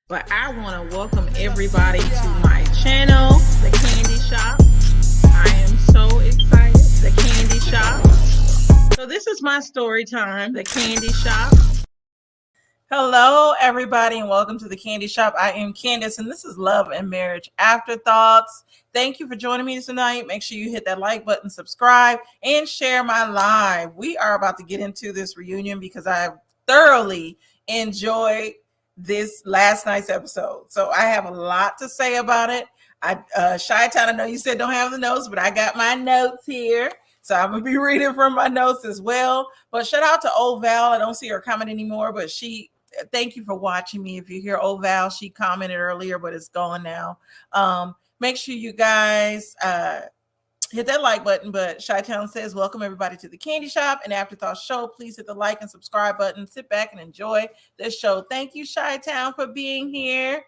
But I want to welcome everybody to my channel, The Candy Shop. I am so excited. The Candy Shop. So this is my story time, The Candy Shop. Hello, everybody, and welcome to The Candy Shop. I am Candace, and this is Love and Marriage Afterthoughts. Thank you for joining me tonight. Make sure you hit that like button, subscribe, and share my live. We are about to get into this reunion because I have thoroughly enjoyed this last night's episode. So I have a lot to say about it. Chi-Town, I know you said don't have the notes, but I got my notes here. So I'm going to be reading from my notes as well. But shout out to Old Val. I don't see her comment anymore, but thank you for watching me. If you hear Old Val, she commented earlier, but it's gone now. Make sure you guys hit that like button. But Chi-Town says, welcome everybody to the Candy Shop and Afterthoughts show. Please hit the like and subscribe button. Sit back and enjoy this show. Thank you, Chi-Town, for being here.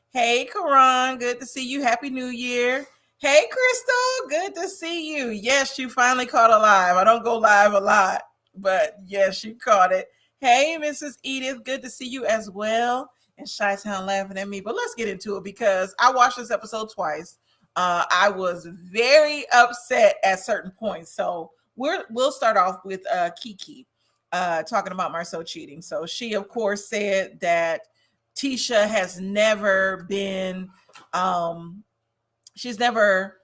Hey, Karan, good to see you. Happy New Year. Hey, Crystal, good to see you. Yes, you finally caught a live. I don't go live a lot, but yes, you caught it. Hey, Mrs. Edith, good to see you as well. And Chi-Town laughing at me, but let's get into it because I watched this episode twice. I was very upset at certain points. So we'll start off with Kiki talking about Marceau cheating. So she, of course, said that Tisha has never been, she's never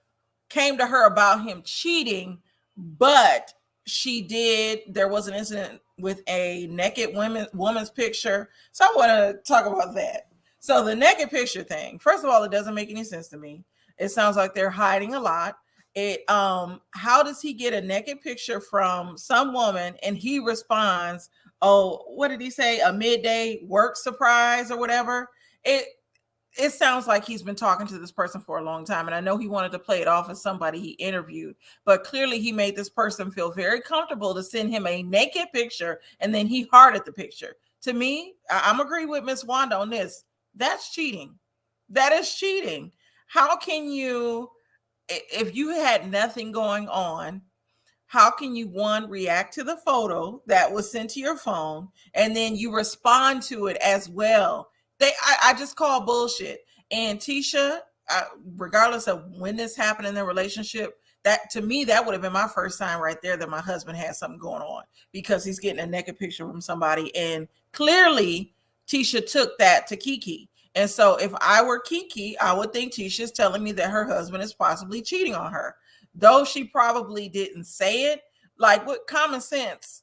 came to her about him cheating, but there was an incident with a naked woman's picture. So I want to talk about that. So the naked picture thing, first of all, it doesn't make any sense to me. It sounds like they're hiding a lot. How does he get a naked picture from some woman and he responds, oh, what did he say? A midday work surprise or whatever. It sounds like he's been talking to this person for a long time. And I know he wanted to play it off as somebody he interviewed, but clearly he made this person feel very comfortable to send him a naked picture. And then he hearted the picture. To me, I'm agreeing with Miss Wanda on this. That's cheating. That is cheating. How can you, if you had nothing going on, how can you, one, react to the photo that was sent to your phone and then you respond to it as well? I just call bullshit. And Tisha, regardless of when this happened in their relationship, that to me, that would have been my first sign right there that my husband had something going on because he's getting a naked picture from somebody. And clearly Tisha took that to Kiki. And so if I were Kiki, I would think Tisha's telling me that her husband is possibly cheating on her. Though she probably didn't say it, like with common sense,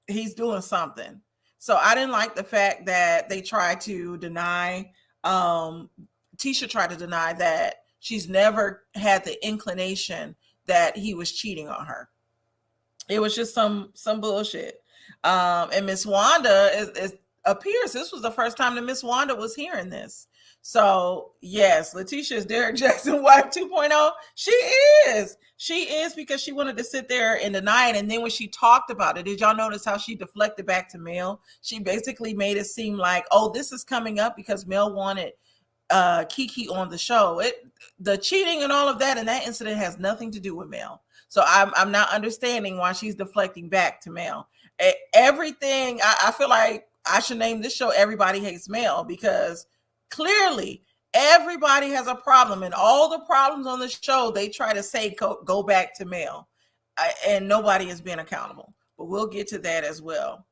he's doing something. So I didn't like the fact that they tried to deny, Tisha tried to deny that she's never had the inclination that he was cheating on her. It was just some bullshit. And Miss Wanda appears this was the first time that Miss Wanda was hearing this. So yes, Letitia is Derek Jackson wife 2.0. She is because she wanted to sit there and deny it. And then when she talked about it, did y'all notice how she deflected back to Mel? She basically made it seem like, oh, this is coming up because Mel wanted Kiki on the show. The cheating and all of that and that incident has nothing to do with Mel. So I'm not understanding why she's deflecting back to Mel. Everything, I feel like I should name this show Everybody Hates Mel because clearly everybody has a problem, and all the problems on the show they try to say go back to Mel, and nobody is being accountable. But we'll get to that as well.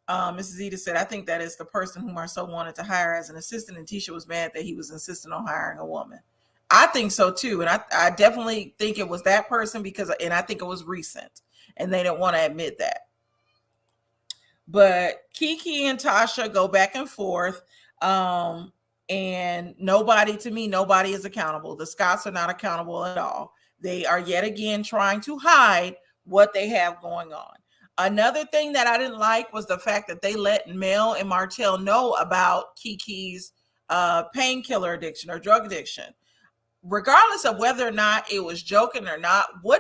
Mrs. Edith said, I think that is the person who Marceau wanted to hire as an assistant, and Tisha was mad that he was insisting on hiring a woman. I think so too, and I definitely think it was that person and I think it was recent, and they didn't want to admit that. But Kiki and Tasha go back and forth. And nobody is accountable. The Scotts are not accountable at all. They are yet again trying to hide what they have going on. Another thing that I didn't like was the fact that they let Mel and Martell know about Kiki's painkiller addiction or drug addiction. Regardless of whether or not it was joking or not, why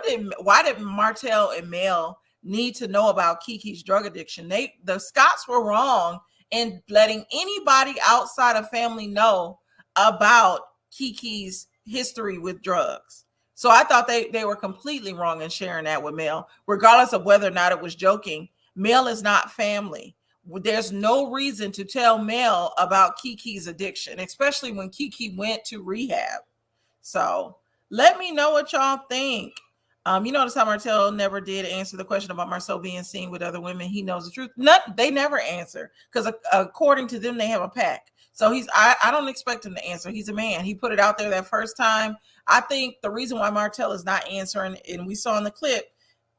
did Martell and Mel need to know about Kiki's drug addiction? The Scotts were wrong in letting anybody outside of family know about Kiki's history with drugs. So I thought they were completely wrong in sharing that with Mel, regardless of whether or not it was joking. Mel is not family. there's no reason to tell Mel about Kiki's addiction, especially when Kiki went to rehab. So let me know what y'all think. You notice how Martell never did answer the question about Marceau being seen with other women. He knows the truth. They never answer because according to them, they have a pact. So I don't expect him to answer. He's a man. He put it out there that first time. I think the reason why Martell is not answering, and we saw in the clip,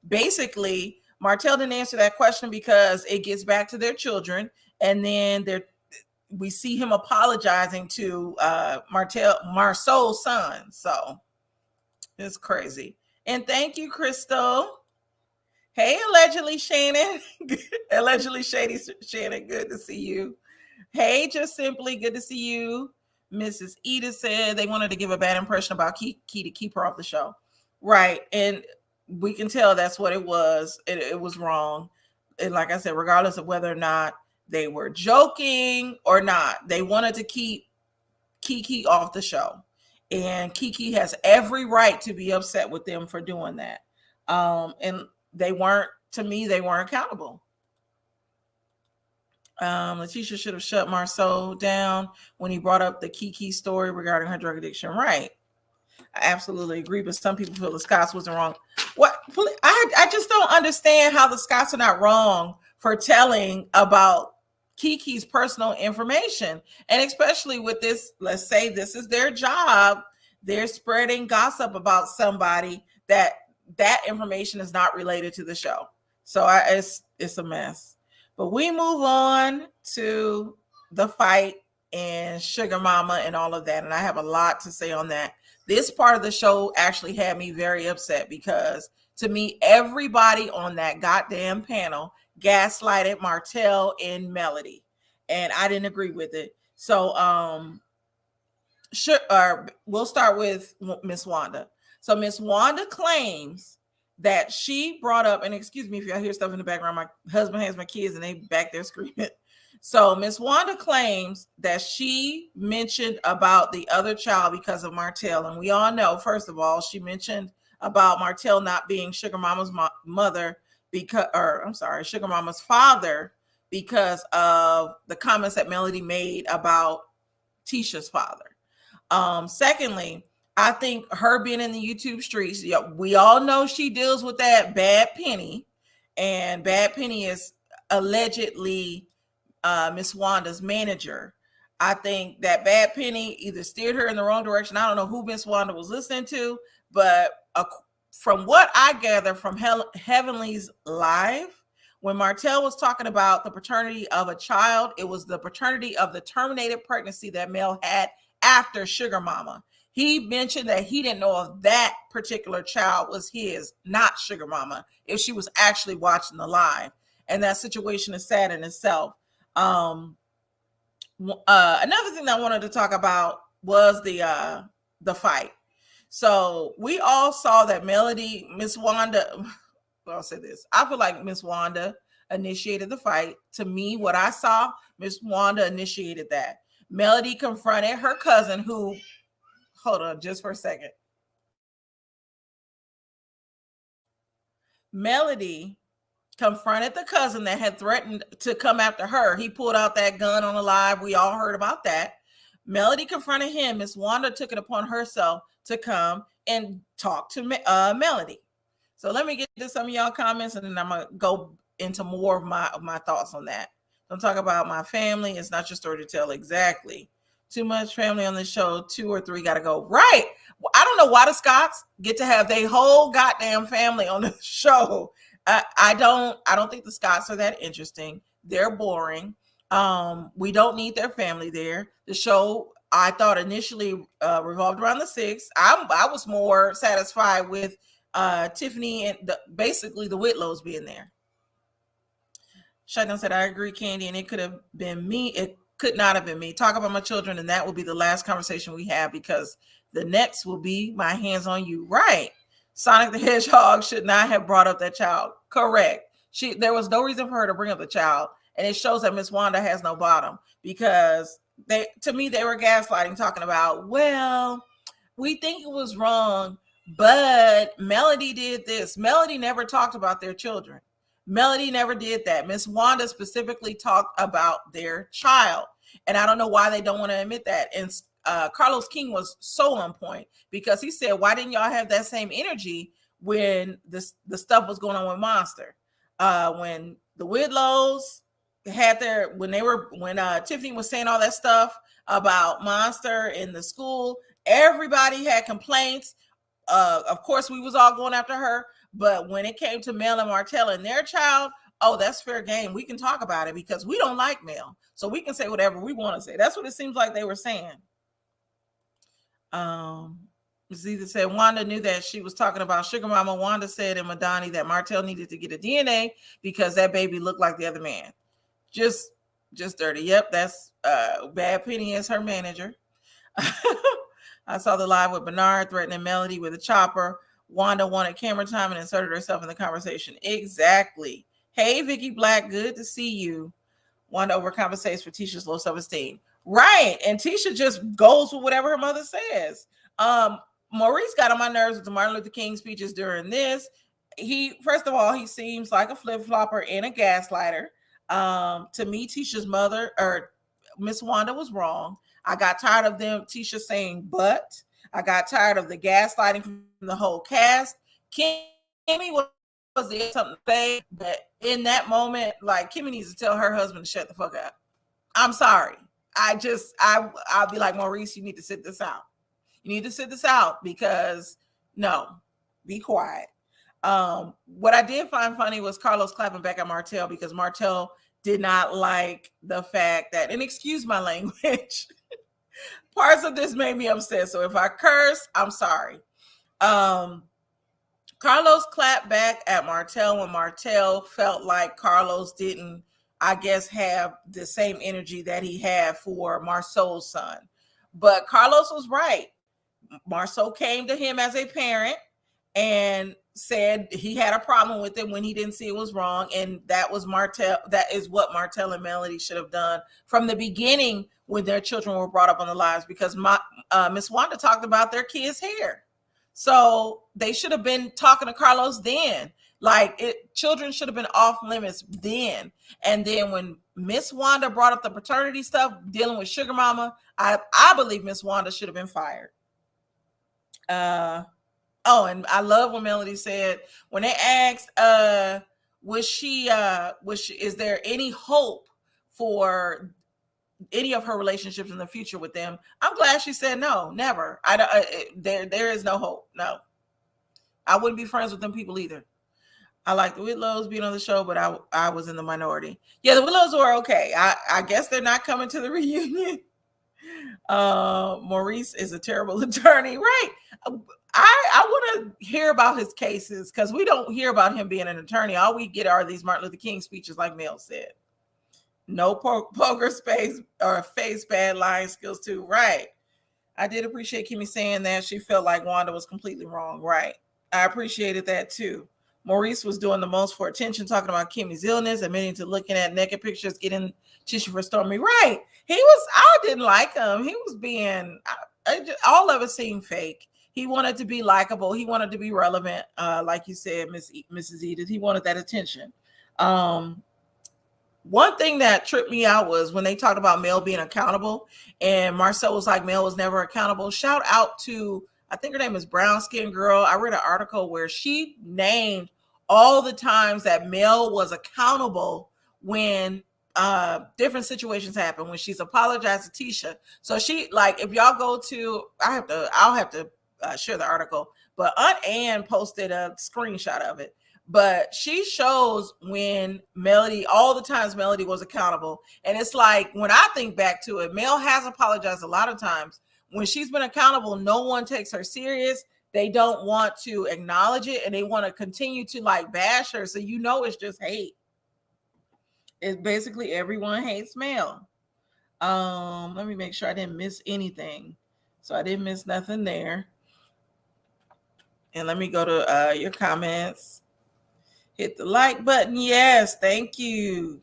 basically, Martell didn't answer that question because it gets back to their children. And then we see him apologizing to Marceau's son. So it's crazy. And thank you, Crystal. Hey, allegedly Shannon. Allegedly Shady Shannon, good to see you. Hey, just simply good to see you. Mrs. Edith said they wanted to give a bad impression about Kiki to keep her off the show. Right. And we can tell that's what it was. It was wrong. And like I said, regardless of whether or not they were joking or not, they wanted to keep Kiki off the show. And Kiki has every right to be upset with them for doing that. And they weren't accountable. Letitia should have shut Marceau down when he brought up the Kiki story regarding her drug addiction. Right. I absolutely agree, but some people feel the Scotts wasn't wrong. What? I just don't understand how the Scotts are not wrong for telling about Kiki's personal information. And especially with this, let's say this is their job. They're spreading gossip about somebody that information is not related to the show. So it's a mess. But we move on to the fight and Sugar Mama and all of that. And I have a lot to say on that. This part of the show actually had me very upset because to me, everybody on that goddamn panel gaslighted Martell and Melody. And I didn't agree with it. So we'll start with Miss Wanda. So Miss Wanda claims that she brought up, and excuse me if y'all hear stuff in the background, my husband has my kids and they back there screaming. So Miss Wanda claims that she mentioned about the other child because of Martell. And we all know, first of all, she mentioned about Martell not being Sugar Mama's Sugar Mama's father because of the comments that Melody made about Tisha's father. Secondly, I think her being in the YouTube streets, we all know she deals with that Bad Penny, and Bad Penny is allegedly Miss Wanda's manager. I think that Bad Penny either steered her in the wrong direction. I don't know who Miss Wanda was listening to, but from what I gather from Heavenly's live, when Martell was talking about the paternity of a child, it was the paternity of the terminated pregnancy that Mel had after Sugar Mama. He mentioned that he didn't know if that particular child was his, not Sugar Mama, if she was actually watching the live. And that situation is sad in itself. Another thing that I wanted to talk about was the fight. So we all saw that Miss Wanda, I'll say this. I feel like Miss Wanda initiated the fight. To me, what I saw, Miss Wanda initiated that. Melody confronted her cousin who, hold on just for a second. Melody confronted the cousin that had threatened to come after her. He pulled out that gun on the live. We all heard about that. Melody confronted him. Miss Wanda took it upon herself to come and talk to Melody. So let me get to some of y'all comments and then I'm going to go into more of my thoughts on that. Don't talk about my family. It's not your story to tell. Exactly. Too much family on the show. 2 or 3 got to go. Right. I don't know why the Scotts get to have their whole goddamn family on the show. I don't think the Scotts are that interesting. They're boring. We don't need their family there. The show, I thought initially revolved around the 6. I was more satisfied with Tiffany and basically the Whitlows being there. Shotgun said, I agree, Candy, and it could have been me. It could not have been me. Talk about my children, and that will be the last conversation we have because the next will be my hands on you. Right. Sonic the Hedgehog should not have brought up that child. Correct. There was no reason for her to bring up the child. And it shows that Miss Wanda has no bottom because they were gaslighting, talking about, well, we think it was wrong, but Melody did this. Melody never talked about their children. Melody never did that. Miss Wanda specifically talked about their child. And I don't know why they don't want to admit that. And Carlos King was so on point because he said, why didn't y'all have that same energy when the stuff was going on with Monster? When the Whitlows had their, when Tiffany was saying all that stuff about Monster in the school, everybody had complaints. Of course, we was all going after her. But when it came to Mel and Martell and their child, oh, that's fair game. We can talk about it because we don't like Mel. So we can say whatever we want to say. That's what it seems like they were saying. Zita said Wanda knew that she was talking about Sugar Mama. Wanda said in Madani that Martell needed to get a DNA because that baby looked like the other man. Just dirty. Yep, that's Bad Penny as her manager. I saw the live with Bernard threatening Melody with a chopper. Wanda wanted camera time and inserted herself in the conversation. Exactly. Hey, Vicky Black, good to see you. Wanda overcompensates for Tisha's low self-esteem. Right. And Tisha just goes with whatever her mother says. Maurice got on my nerves with the Martin Luther King speeches during this. First of all, he seems like a flip-flopper and a gaslighter. To me, Tisha's mother or Miss Wanda was wrong. I got tired of Tisha saying but. I got tired of the gaslighting from the whole cast. Kimmy was there something to say, but in that moment, like Kimmy needs to tell her husband to shut the fuck up. I'm sorry. I'll be like, Maurice, you need to sit this out. You need to sit this out because no, be quiet. What I did find funny was Carlos clapping back at Martell because Martell did not like the fact that, and excuse my language, parts of this made me upset. So if I curse, I'm sorry. Carlos clapped back at Martell when Martell felt like Carlos didn't, I guess, have the same energy that he had for Marceau's son. But Carlos was right. Marceau came to him as a parent and said he had a problem with it when he didn't see it was wrong. And that was Martell. That is what Martell and Melody should have done from the beginning when their children were brought up on the lives, because Miss Wanda talked about their kids' hair. So they should have been talking to Carlos then. Children should have been off limits then. And then when Miss Wanda brought up the paternity stuff, dealing with Sugar Mama, I believe Miss Wanda should have been fired. And I love when Melody said, when they asked, is there any hope for any of her relationships in the future with them? I'm glad she said no, never. There is no hope. No, I wouldn't be friends with them people either. I like the Whitlows being on the show, but I was in the minority. Yeah, the Whitlows were okay. I guess they're not coming to the reunion. Maurice is a terrible attorney, right? I want to hear about his cases because we don't hear about him being an attorney. All we get are these Martin Luther King speeches, like Mel said. No poker space or face bad lying skills too, right? I did appreciate Kimmy saying that she felt like Wanda was completely wrong, right? I appreciated that too. Maurice was doing the most for attention, talking about Kimmy's illness, admitting to looking at naked pictures, getting tissue for Stormy. Right. I didn't like him. He was being, all of it seemed fake. He wanted to be likable. He wanted to be relevant. Like you said, Mrs. Edith, he wanted that attention. One thing that tripped me out was when they talked about Mel being accountable, and Marcel was like, Mel was never accountable. Shout out to, I think her name is Brown Skin Girl. I read an article where she named all the times that Mel was accountable when different situations happen, when she's apologized to Tisha. So she, like, if y'all go to, I'll have to share the article, but Aunt Ann posted a screenshot of it. But she shows when Melody, all the times Melody was accountable. And it's like, when I think back to it, Mel has apologized a lot of times. When she's been accountable, no one takes her serious. They don't want to acknowledge it, and they want to continue to like bash her. So it's just hate. It's basically everyone hates Mel. Let me make sure I didn't miss anything. So I didn't miss nothing there. And let me go to your comments. Hit the like button. Yes, thank you.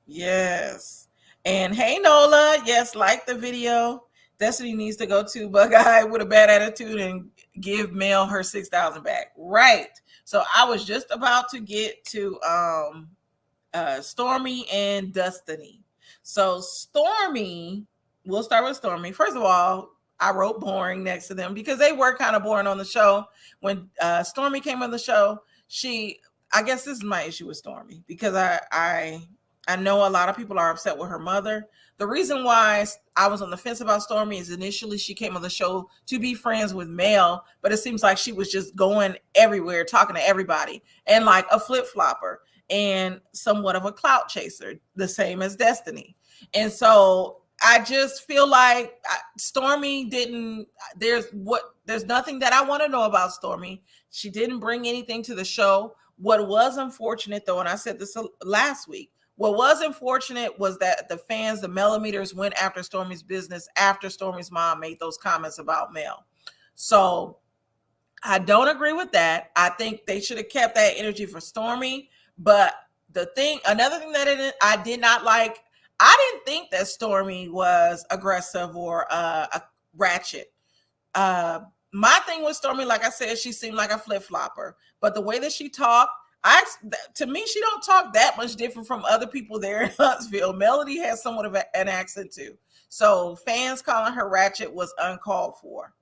Yes. And hey, Nola. Yes, like the video. Destiny needs to go to Bug-Eye with a bad attitude and give Mel her $6,000 back. Right. So I was just about to get to Stormy and Destiny. So Stormy, we'll start with Stormy. First of all, I wrote boring next to them because they were kind of boring on the show. When Stormy came on the show, I guess this is my issue with Stormy because I know a lot of people are upset with her mother. The reason why I was on the fence about Stormy is initially she came on the show to be friends with Mel, but it seems like she was just going everywhere, talking to everybody, and like a flip-flopper and somewhat of a clout chaser, the same as Destiny. And so I just feel like Stormy didn't, there's nothing that I want to know about Stormy. She didn't bring anything to the show. What was unfortunate though, and I said this last week, what was unfortunate was that the fans, the Millimeters, went after Stormy's business after Stormy's mom made those comments about Mel. So I don't agree with that. I think they should have kept that energy for Stormy. But another thing that I did not like, I didn't think that Stormy was aggressive or a ratchet. My thing with Stormy, like I said, she seemed like a flip-flopper. But the way that she talked, to me, she don't talk that much different from other people there in Huntsville. Melody has somewhat of an accent too. So fans calling her ratchet was uncalled for.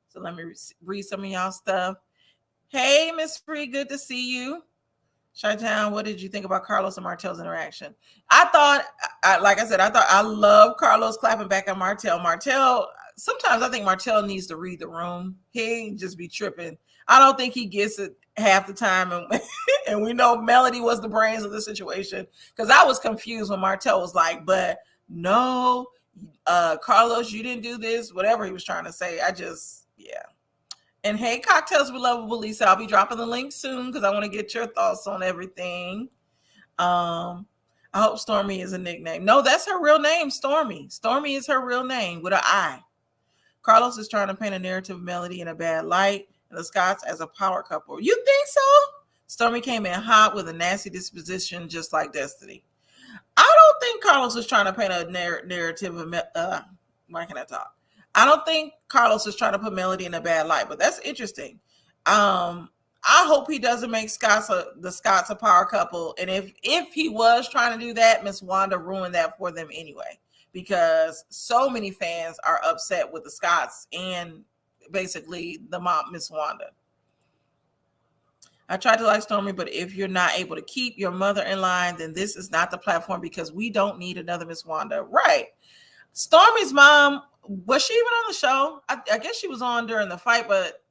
So let me read some of y'all stuff. Hey, Miss Free, good to see you. Chi-Town, what did you think about Carlos and Martell's interaction? Like I said, I love Carlos clapping back at Martell. Sometimes I think Martell needs to read the room. He just be tripping. I don't think he gets it half the time. And we know Melody was the brains of the situation because I was confused when Martell was like, but no, Carlos, you didn't do this, whatever he was trying to say. Yeah. And hey, Cocktails with Lovable Lisa, I'll be dropping the link soon because I want to get your thoughts on everything. I hope Stormy is a nickname. No, that's her real name, Stormy. Stormy is her real name with an I. Carlos is trying to paint a narrative of Melody in a bad light and the Scotts as a power couple. You think so? Stormy came in hot with a nasty disposition just like Destiny. I don't think Carlos is trying to paint a narrative of why can I talk? I don't think Carlos is trying to put Melody in a bad light, but that's interesting. I hope he doesn't make the Scotts a power couple. And if he was trying to do that, Miss Wanda ruined that for them anyway, because so many fans are upset with the Scotts and basically the mom, Miss Wanda. I tried to like Stormy, but if you're not able to keep your mother in line, then this is not the platform because we don't need another Miss Wanda. Right. Stormy's mom, was she even on the show? I guess she was on during the fight, but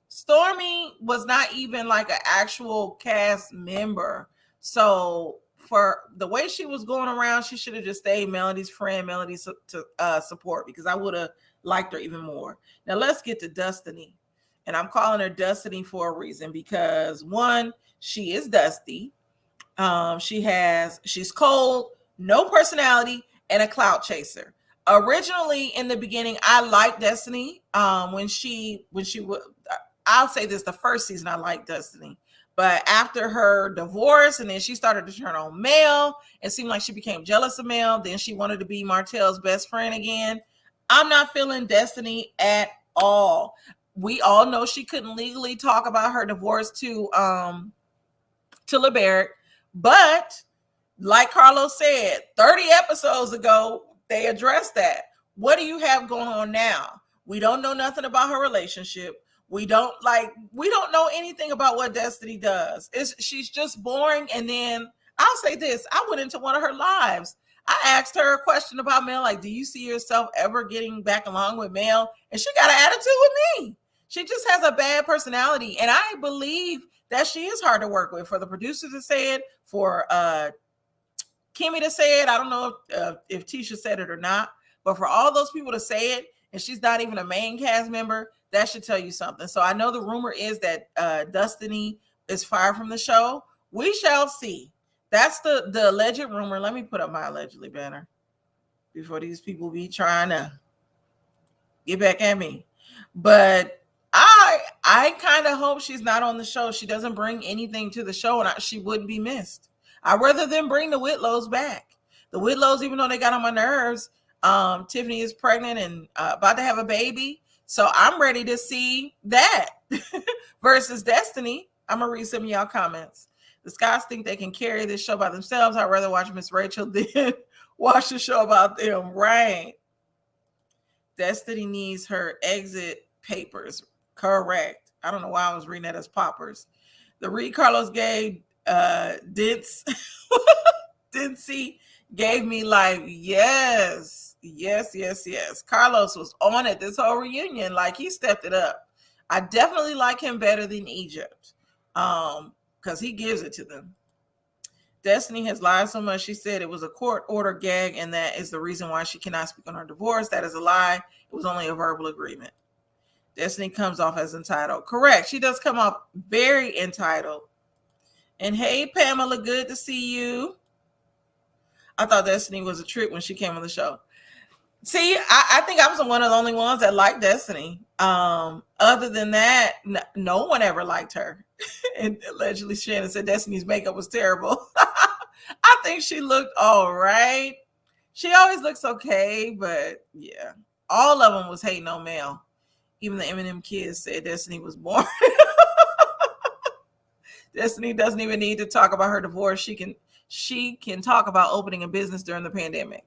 Stormy was not even like an actual cast member. So for the way she was going around, she should have just stayed Melody's friend, Melody's support, because I would have liked her even more. Now let's get to Destiny. And I'm calling her Destiny for a reason because one, she is dusty. She's cold, no personality, and a clout chaser. Originally, in the beginning, I liked Destiny. When she would, I'll say this: the first season, I liked Destiny, but after her divorce, and then she started to turn on Mel, it seemed like she became jealous of Mel. Then she wanted to be Martell's best friend again. I'm not feeling Destiny at all. We all know she couldn't legally talk about her divorce to LeBaric, but like Carlos said, 30 episodes ago, they addressed that. What do you have going on now? We don't know nothing about her relationship. We don't know anything about what Destiny does. She's just boring. And then I'll say this, I went into one of her lives. I asked her a question about Mel, like, do you see yourself ever getting back along with Mel? And she got an attitude with me. She just has a bad personality. And I believe that she is hard to work with. For the producers to say it, for Kimmy to say it, I don't know if Tisha said it or not, but for all those people to say it, and she's not even a main cast member, that should tell you something. So I know the rumor is that Destiny is fired from the show. We shall see. That's the alleged rumor. Let me put up my allegedly banner before these people be trying to get back at me. But I kind of hope she's not on the show. She doesn't bring anything to the show, and she wouldn't be missed. I'd rather than bring the Whitlows back. The Whitlows, even though they got on my nerves, Tiffany is pregnant and about to have a baby. So I'm ready to see that versus Destiny. I'm gonna read some of y'all comments. The Scots think they can carry this show by themselves. I'd rather watch Miss Rachel than watch the show about them. Right. Destiny needs her exit papers. Correct. I don't know why I was reading that as poppers. The Reed Carlos gave Dincy gave me life. Yes. Carlos was on it this whole reunion. Like, he stepped it up. I definitely like him better than Egypt. Because he gives it to them. Destiny has lied so much. She said it was a court order gag, and that is the reason why she cannot speak on her divorce. That is a lie. It was only a verbal agreement. Destiny comes off as entitled. Correct. She does come off very entitled. And hey, Pamela, good to see you. I thought Destiny was a trick when she came on the show. See, I think I was one of the only ones that liked Destiny. Other than that, no one ever liked her. And allegedly Shannon said Destiny's makeup was terrible. I think she looked all right. She always looks okay, but yeah. All of them was hating on Mel. Even the Eminem kids said Destiny was boring. Destiny doesn't even need to talk about her divorce. She can talk about opening a business during the pandemic.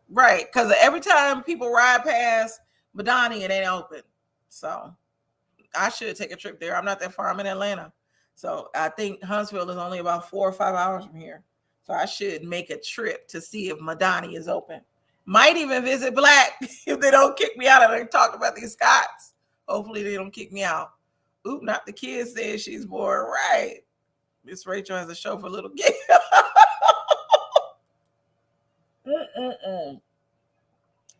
Right, because every time people ride past Madani, it ain't open. So I should take a trip there. I'm not that far. I'm in Atlanta. So I think Huntsville is only about 4 or 5 hours from here. So I should make a trip to see if Madani is open. Might even visit Black if they don't kick me out. I talked about these Scots. Hopefully they don't kick me out. Oop, not the kids said she's bored. Right. Miss Rachel has a show for little kids.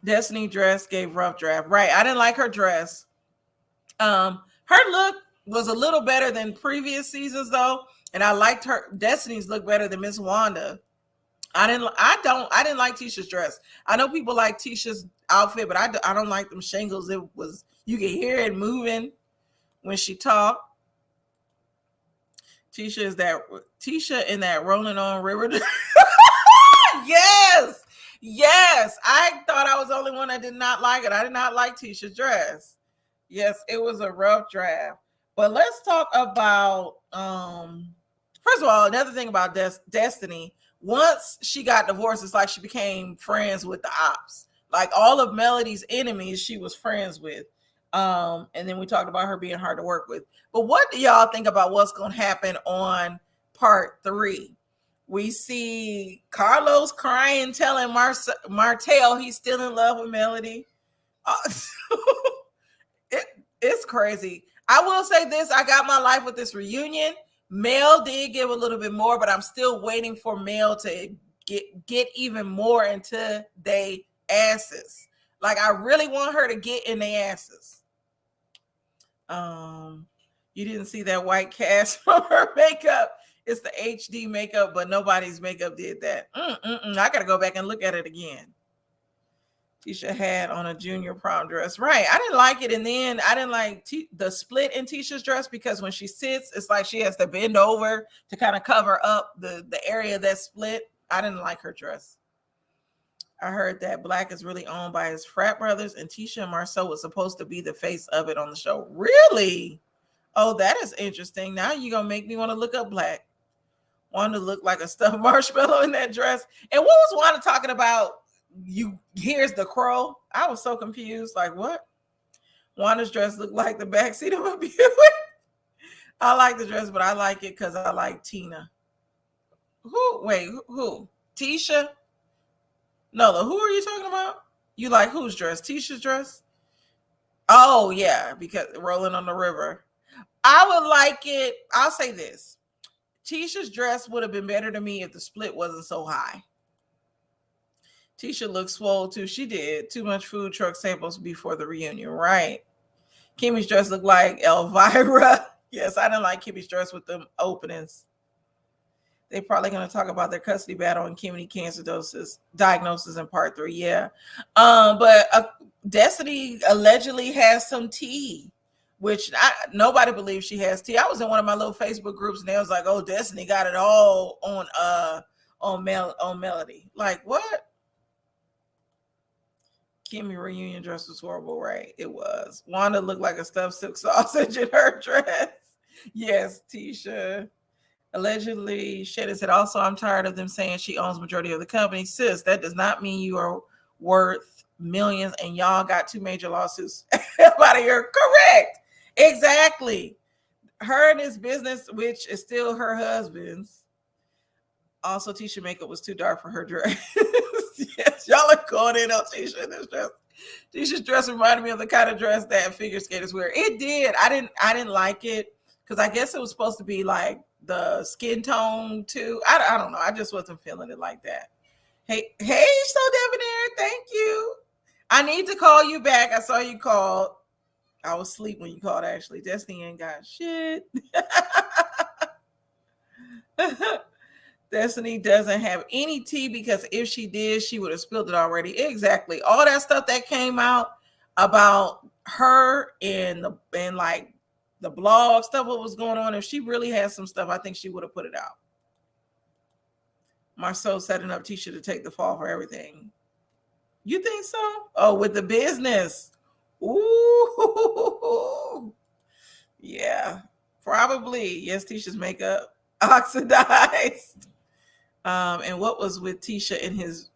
Destiny dress gave rough draft. Right. I didn't like her dress. Her look was a little better than previous seasons though. And I liked her Destiny's look better than Miss Wanda. I didn't like Tisha's dress. I know people like Tisha's outfit, but I don't like them shingles. It was, you could hear it moving when she talked. Tisha in that Rolling On River. Yes. I thought I was the only one that did not like it. I did not like Tisha's dress. Yes, it was a rough draft. But let's talk about, first of all, another thing about Destiny. Once she got divorced, it's like she became friends with the ops. Like all of Melody's enemies, she was friends with. And then we talked about her being hard to work with. But what do y'all think about what's going to happen on part 3? We see Carlos crying, telling Martell he's still in love with Melody. It's crazy. I will say this. I got my life with this reunion. Mel did give a little bit more, but I'm still waiting for Mel to get even more into their asses. Like, I really want her to get in their asses. You didn't see that white cast from her makeup. It's the HD makeup, but nobody's makeup did that. I gotta go back and look at it again. Tisha had on a junior prom dress. Right. I didn't like it. And then I didn't like the split in Tisha's dress because when she sits, it's like she has to bend over to kind of cover up the area that's split. I didn't like her dress. I heard that Black is really owned by his frat brothers, and Tisha and Marceau was supposed to be the face of it on the show. Really? Oh, that is interesting. Now you're going to make me want to look up Black. Wanda looked like a stuffed marshmallow in that dress. And what was Wanda talking about? Here's the crow. I was so confused. Like, what? Wanda's dress looked like the backseat of a Buick. I like the dress, but I like it because I like Tina. Who? Tisha? Nola, who are you talking about? You like whose dress? Tisha's dress? Oh, yeah, because Rolling on the River. I would like it. I'll say this. Tisha's dress would have been better to me if the split wasn't so high. Tisha looked swole too. She did. Too much food truck samples before the reunion. Right. Kimmy's dress looked like Elvira. Yes, I didn't like Kimmy's dress with them openings. They're probably going to talk about their custody battle and Kimmy cancer diagnosis in part 3. Yeah. But Destiny allegedly has some tea, which nobody believes she has tea. I was in one of my little Facebook groups and they was like, oh, Destiny got it all on Melody. Like, what? Kimmy reunion dress was horrible, right? It was. Wanda looked like a stuffed silk sausage in her dress. Yes, Tisha. Allegedly, Shannon said, also, I'm tired of them saying she owns majority of the company. Sis, that does not mean you are worth millions and y'all got two major lawsuits out of here. Correct. Exactly. Her and his business, which is still her husband's. Also, Tisha makeup was too dark for her dress. Yes, y'all are going in on Tisha in this dress. Tisha's dress reminded me of the kind of dress that figure skaters wear. It did. I didn't like it because I guess it was supposed to be like the skin tone too. I don't know. I just wasn't feeling it like that. Hey, so Debonair, thank you. I need to call you back. I saw you called. I was asleep when you called, actually. Destiny ain't got shit. Destiny doesn't have any tea because if she did, she would have spilled it already. Exactly. All that stuff that came out about her and like the blog stuff, what was going on. If she really had some stuff, I think she would have put it out. Marceau setting up Tisha to take the fall for everything. You think so? Oh, with the business. Ooh. Yeah, probably. Yes, Tisha's makeup oxidized. And what was with Tisha and his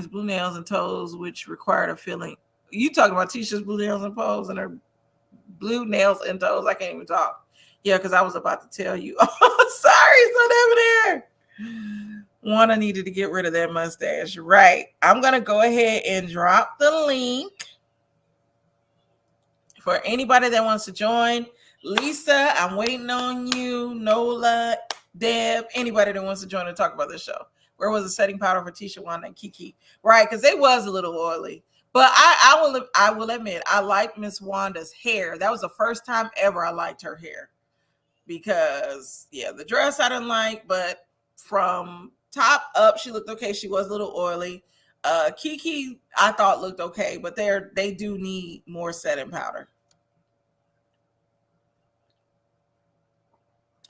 blue nails and toes, which required a filling? You talking about Tisha's blue nails and toes and her blue nails and toes? I can't even talk. Yeah, because I was about to tell you. Oh, sorry, son over there. Juana needed to get rid of that mustache. Right. I'm gonna go ahead and drop the link for anybody that wants to join. Lisa, I'm waiting on you. Nola, Deb, anybody that wants to join and talk about this show. Where was the setting powder for Tisha, Wanda, and Kiki? Right, because it was a little oily. But I will admit, I liked Miss Wanda's hair. That was the first time ever I liked her hair. Because, yeah, the dress I didn't like, but from top up, she looked okay. She was a little oily. Kiki, I thought looked okay, but they do need more setting powder.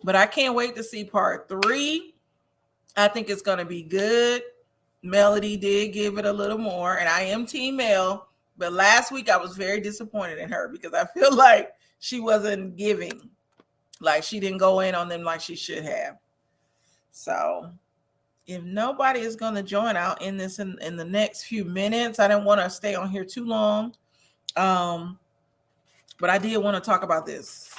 But I can't wait to see part 3. I think it's going to be good. Melody did give it a little more, and I am Team Mel. But last week I was very disappointed in her because I feel like she wasn't giving. Like she didn't go in on them like she should have. So if nobody is going to join, I'll end this in the next few minutes. I didn't want to stay on here too long. But I did want to talk about this.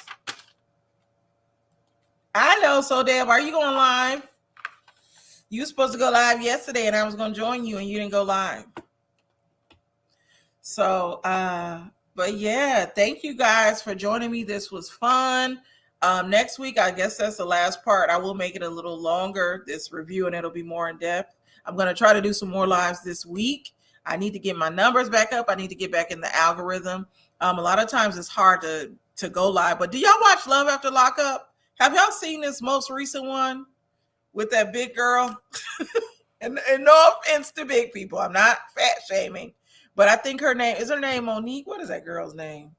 I know. So, Deb, are you going live? You were supposed to go live yesterday, and I was going to join you, and you didn't go live. So, but yeah, thank you guys for joining me. This was fun. Next week, I guess that's the last part. I will make it a little longer, this review, and it'll be more in depth. I'm going to try to do some more lives this week. I need to get my numbers back up. I need to get back in the algorithm. A lot of times it's hard to go live. But do y'all watch Love After Lockup? Have y'all seen this most recent one with that big girl? and no offense to big people. I'm not fat shaming. But I think her name Monique? What is that girl's name?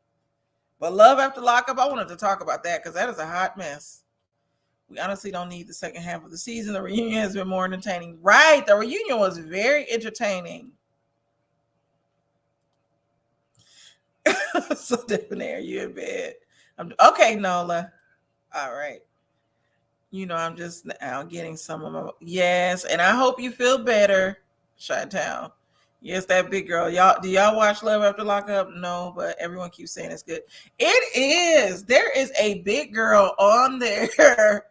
But Love After Lockup, I wanted to talk about that because that is a hot mess. We honestly don't need the second half of the season. The reunion has been more entertaining. Right. The reunion was very entertaining. So debonair, you in bed. Okay, Nola. All right. You know, I'm just now getting some of my, yes, and I hope you feel better, Chi-Town. Yes, that big girl. Do y'all watch Love After Lockup? No, but everyone keeps saying it's good. It is. There is a big girl on there,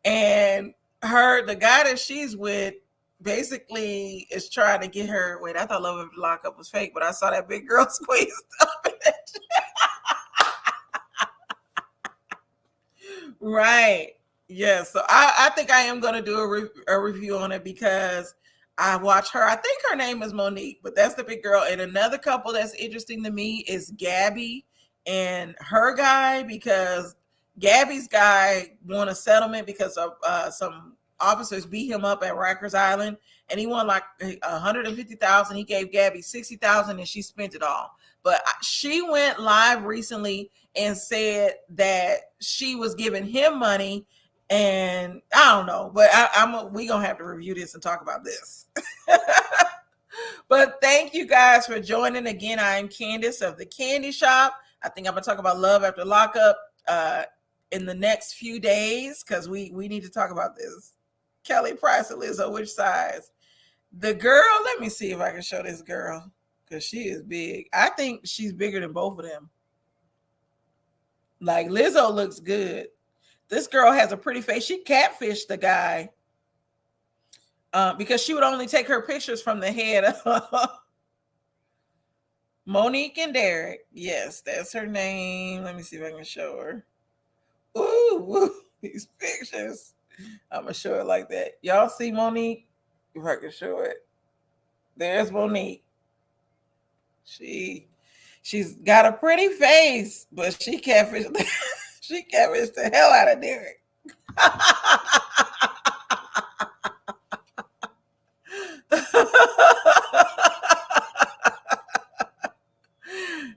and the guy that she's with basically is trying to get her. Wait, I thought Love After Lockup was fake, but I saw that big girl squeezed up in it. Right. Yeah, so I think I am going to do a review on it because I watch her. I think her name is Monique, but that's the big girl. And another couple that's interesting to me is Gabby and her guy, because Gabby's guy won a settlement because of some officers beat him up at Rikers Island, and he won like $150,000. He gave Gabby $60,000, and she spent it all. But she went live recently and said that she was giving him money. And I don't know, but we gonna have to review this and talk about this. But thank you guys for joining. Again, I am Candace of the Candy Shop. I think I'm gonna talk about love after lockup in the next few days because we need to talk about this. Kelly Price and Lizzo, which size? The girl, let me see if I can show this girl because she is big. I think she's bigger than both of them. Like Lizzo looks good. This girl has a pretty face. She catfished the guy because she would only take her pictures from the head up. Monique and Derek. Yes, that's her name. Let me see if I can show her. Ooh, these pictures. I'm going to show it like that. Y'all see Monique? If I can show it. There's Monique. She's got a pretty face, but she catfished the hell out of Derek.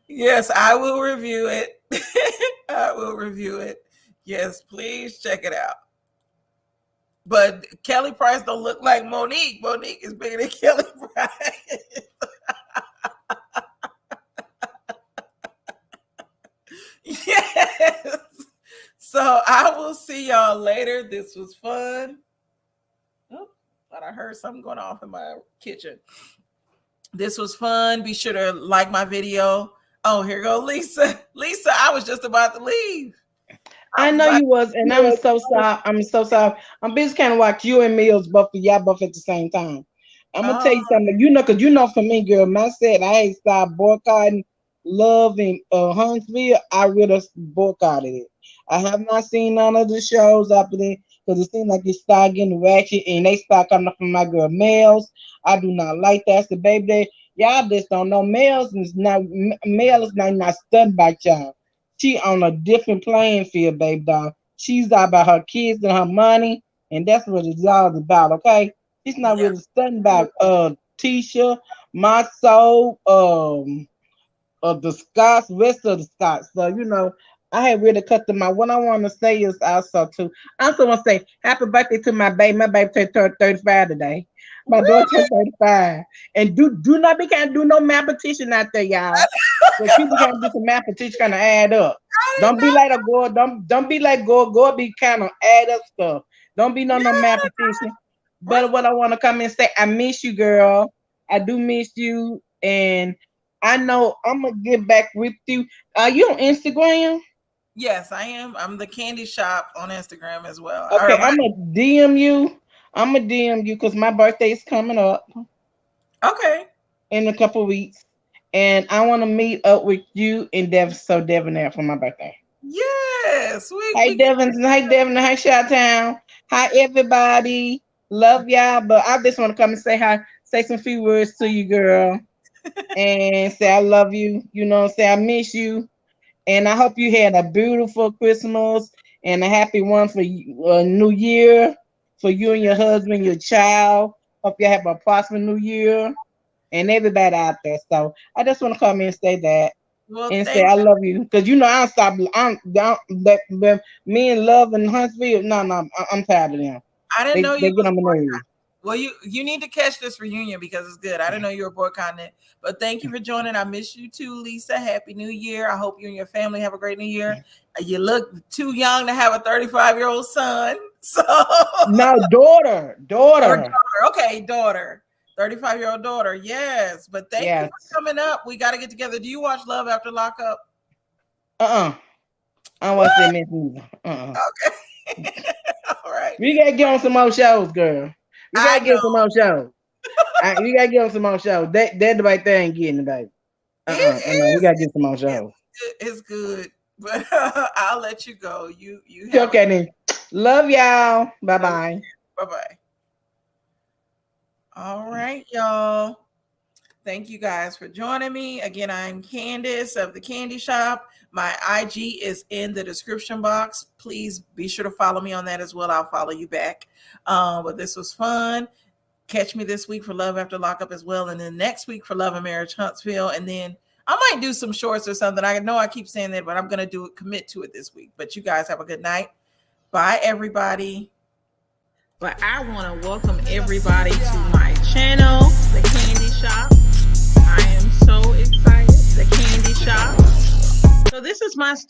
Yes, I will review it. I will review it. Yes, please check it out. But Kelly Price don't look like Monique. Monique is bigger than Kelly Price. Yes. So I will see y'all later. This was fun. Oh, thought I heard something going off in my kitchen. This was fun. Be sure to like my video. Oh, here go Lisa. Lisa, I was just about to leave. I know you was, and I'm so sorry. I'm so sorry. I'm busy kind of watch you and Mills both of y'all both at the same time. I'm gonna tell you something. Because for me, girl, myself, I ain't stopped boycotting Love in Huntsville. I really boycotted it. I have not seen none of the shows after that because it seems like it started getting ratchet and they start coming up from my girl Males. I do not like that. I said, baby, y'all just don't know. Males is not stunned by y'all. She on a different playing field, baby doll. She's all about her kids and her money, and that's what it's all about, okay? She's not really stunned about Tisha, my soul, the Scots, rest of the Scots. So, I had really cut them out. What I want to say is also too, I also want to say happy birthday to my baby. My baby turned 35 today. My daughter turned 35. And do not do no mathematician out there, y'all. But people can't do some mathematician kind of add up. Don't be like a Gore. Don't be like Gore. Gore be kind of add up stuff. Don't be no mathematician. But what I want to come and say, I miss you, girl. I do miss you. And I know I'm going to get back with you. Are you on Instagram? Yes, I am. I'm the Candy Shop on Instagram as well. Okay, I'm going to DM you. I'm going to DM you because my birthday is coming up. Okay. In a couple of weeks. And I want to meet up with you and Devin there for my birthday. Yes. Hey, Devin. Hi, Chi-Town. Hi, everybody. Love y'all. But I just want to come and say hi. Say some few words to you, girl. And say I love you. Say I miss you. And I hope you had a beautiful Christmas and a happy one for New Year for you and your husband, your child. Hope you have a prosperous New Year and everybody out there. So I just want to come in and say that and say I love you because I don't stop. Me and Love and Huntsville. No, I'm tired of them. I didn't know you get on my nerves. Well, you need to catch this reunion because it's good. I didn't know you were boycotting it. But thank you for joining. I miss you too, Lisa. Happy New Year. I hope you and your family have a great New Year. You look too young to have a 35-year-old son. So no, daughter. Okay, daughter. 35-year-old daughter. Yes. But thank you for coming up. We got to get together. Do you watch Love After Lockup? I don't watch that mess either. Okay. All right. We got to get on some more shows, girl. We gotta get some more shows. We gotta get on some more shows. That the right thing getting it, baby. We gotta get some more shows. It's good, but I'll let you go. You okay then. Love y'all. Bye bye. Bye bye. All right, y'all. Thank you guys for joining me. Again, I'm Candace of the Candy Shop. My IG is in the description box. Please be sure to follow me on that as well. I'll follow you back. But this was fun. Catch me this week for Love After Lockup as well. And then next week for Love and Marriage Huntsville. And then I might do some shorts or something. I know I keep saying that, but I'm going to commit to it this week. But you guys have a good night. Bye, everybody. But I want to welcome everybody to my channel, The Candy shop. I am so excited. The candy shop. So this is my story.